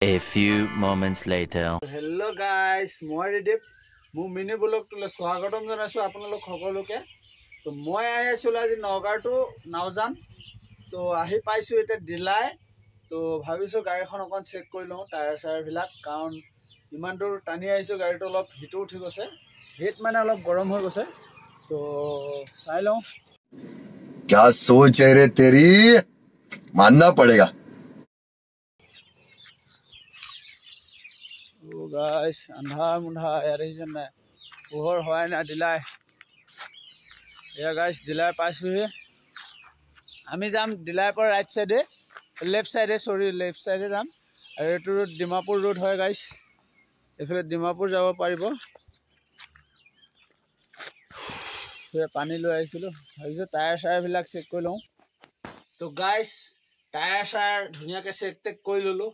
A few moments later. Hello guys, মই ৰেডিপ মোৰ mini blog তোলে স্বাগতম জনাইছো আপোনালোক সকলোকে। তো মই আহিছিলো আজি নগাঁৱটো নাওজান। তো আহি পাইছো এটা ডিলাই। তো ভাবিছো গাড়ীখন অকণ চেক কৰি লওঁ টায়াৰ চায়াৰবিলাক, কাৰণ ইমান দূৰ টানি আহিছো গাড়ীটো অলপ হিটো উঠি গৈছে, হিট মানে অলপ গৰম হৈ গৈছে। তো চাই লওঁ। क्या सोच है रे तेरी, मानना पड़ेगा। Oh guys, আন্ধাৰ মুন্ধাৰ ইয়াত আহিছে নাই, পোহৰ হোৱাই নাই ডিলাই। এয়া গাইছ ডিলাই পাইছোহি। আমি যাম ডিলাইৰ পৰা ৰাইট চাইডে, লেফ্ট চাইডে যাম। আৰু এইটো ৰোড ডিমাপুৰ ৰোড হয় গাইছ, এইফালে ডিমাপুৰ যাব পাৰিব। পানী লৈ আহিছিলোঁ, ভাবিছোঁ টায়াৰ চায়াৰবিলাক চেক কৰি লওঁ। তো গাইছ টায়াৰ চায়াৰ ধুনীয়াকৈ চেক টেক কৰি ল'লোঁ,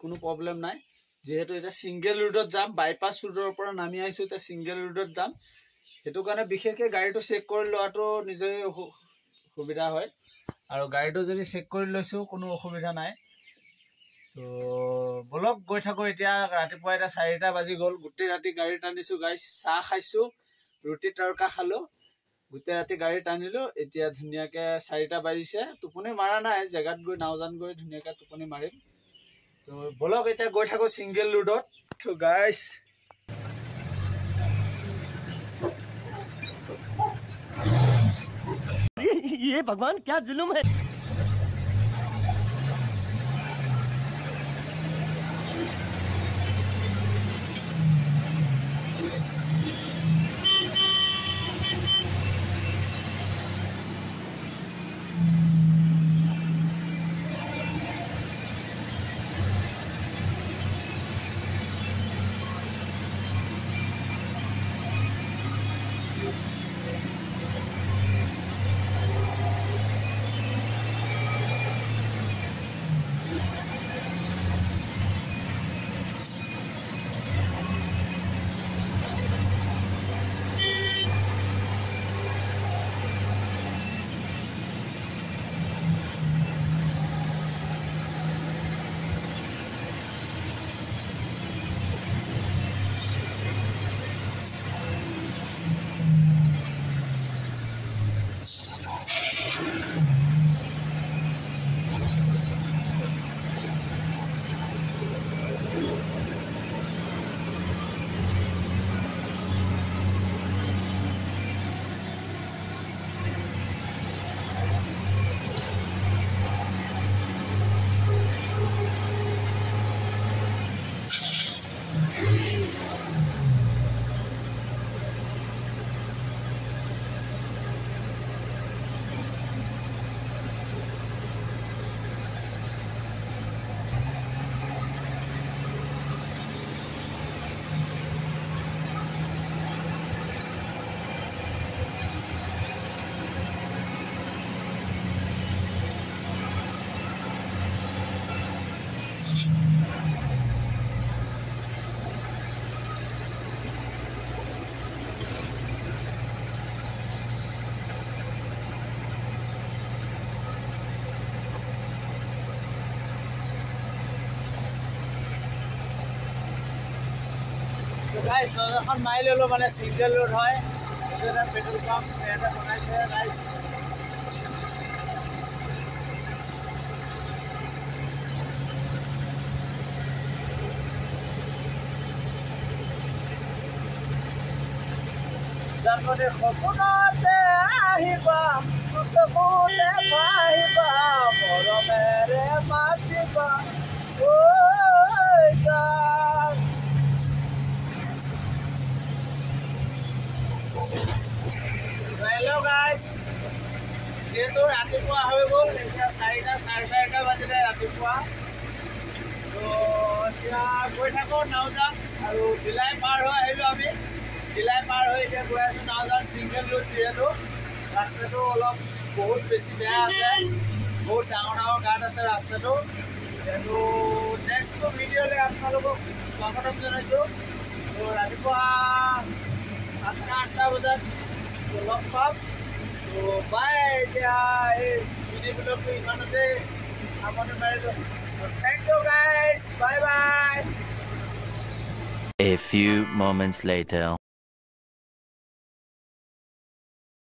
কোনো প্ৰব্লেম নাই। যিহেতু এতিয়া ছিংগেল ৰোডত যাম, বাইপাছ ৰোডৰ পৰা নামি আহিছোঁ, এতিয়া ছিংগেল ৰোডত যাম। সেইটো কাৰণে বিশেষকৈ গাড়ীটো চেক কৰি লোৱাটো নিজেই সুবিধা হয়, আৰু গাড়ীটো যদি চেক কৰি লৈছোঁ কোনো অসুবিধা নাই। তো বলক গৈ থাকোঁ। এতিয়া ৰাতিপুৱা এতিয়া 4টা বাজি গ'ল, গোটেই ৰাতি গাড়ী টানিছোঁ গাইছ। চাহ খাইছোঁ, ৰুটি তৰকা খালোঁ, গোটেই ৰাতি গাড়ী টানিলোঁ। এতিয়া ধুনীয়াকৈ 4টা বাজিছে, টোপনি মাৰা নাই, জেগাত গৈ নাওজান গৈ ধুনীয়াকৈ টোপনি মাৰিম। তো বলক এতিয়া গৈ থাকোঁ ছিংগেল ৰোডত। তো গাইছ ये भगवान क्या जुल्म है। গাইছ নজৰখন মাৰি ল'লোঁ, মানে ছিংগেল ৰোড হয়। এইটো এটা পেট্ৰল পাম্প ইয়াতে বনাইছে গাইছ। জন্মতে সপোনতে আহিবা, চকুতে পাহিবা, মৰমেৰে মাতিবা ঐ জান। হেল্ল' গাইছ, যিহেতু ৰাতিপুৱা হৈ গ'ল, এতিয়া 4টা 4:30 বাজিলে ৰাতিপুৱা। তো এতিয়া গৈ থাকোঁ নাওজান, আৰু ডিলাই পাৰ হৈ আহিলোঁ আমি। ডিলাই পাৰ হৈ এতিয়া গৈ আছোঁ নাওজান ছিংগেল ৰোড। যিহেতু ৰাস্তাটো অলপ বহুত বেছি বেয়া আছে, বহুত ডাঙৰ ডাঙৰ গাঁত আছে ৰাস্তাটো। যিহেতু নেক্সট ভিডিঅ'লৈ আপোনালোকক স্বাগতম জনাইছোঁ। তো ৰাতিপুৱা 7টা বজাত লগ পাম। তো বাই, এতিয়া এই ভিডিঅ'টো ইমানতে সামৰণি মাৰিলোঁ। Thank you guys, bye. A few moments later.